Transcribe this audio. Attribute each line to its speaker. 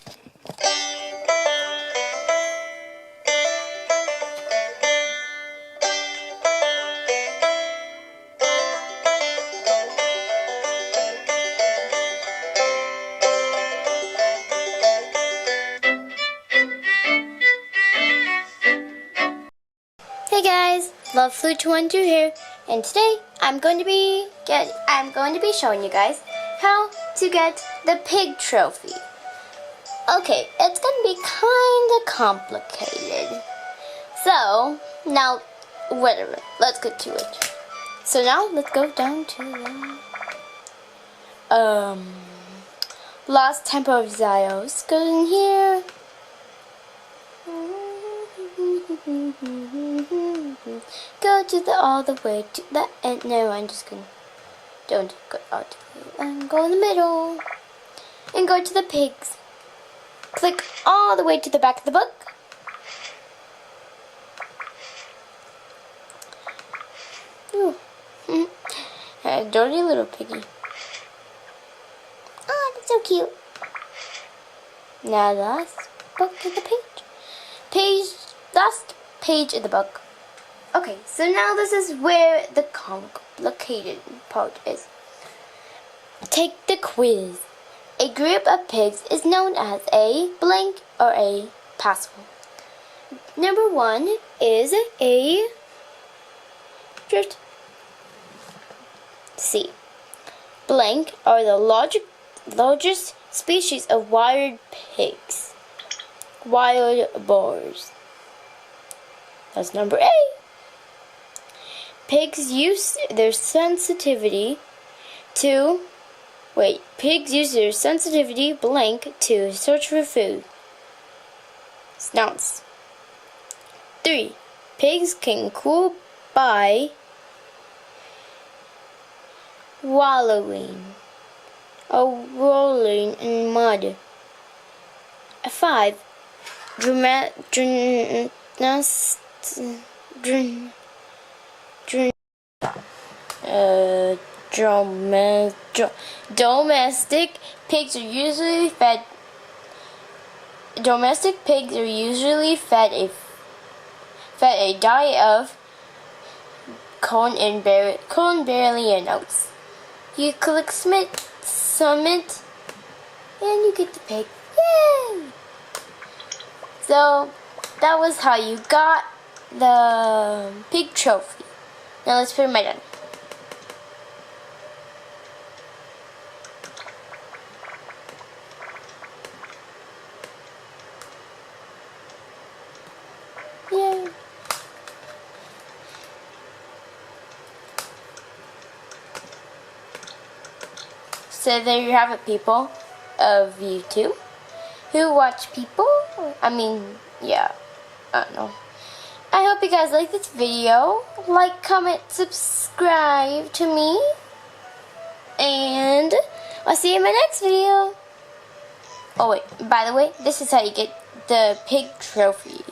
Speaker 1: Hey guys, Love Flute 12 here, and today I'm going to be showing you guys how to get the pig trophy. Okay, it's going to be kind of complicated. So, now, whatever, let's get to it. So now, let's go down to the, Lost Temple of Zios. Go in here. Go to all the way to the end. No, I'm just gonna. Don't go out. Go in the middle. And go to the pigs. Click all the way to the back of the book. Ooh. A dirty little piggy. Oh, that's so cute. Now last book of the last page of the book. Okay, so now this is where the complicated part is. Take the quiz. A group of pigs is known as a blank or a passable. Number 1 is a C. Blank are the largest species of wild pigs. Wild boars. That's number A. Pigs use their sensitivity blank to search for food. Snounce. 3. Pigs can cool by wallowing or rolling in mud. 5. Domestic pigs are usually fed. Domestic pigs are usually fed a diet of corn, barley, and oats. You click submit, and you get the pig. Yay! So that was how you got the pig trophy. Now let's put my done. Yay! So there you have it, people of YouTube who watch people. I don't know. I hope you guys like this video. Like, comment, subscribe to me. And I'll see you in my next video. Oh wait, by the way, this is how you get the pig trophy.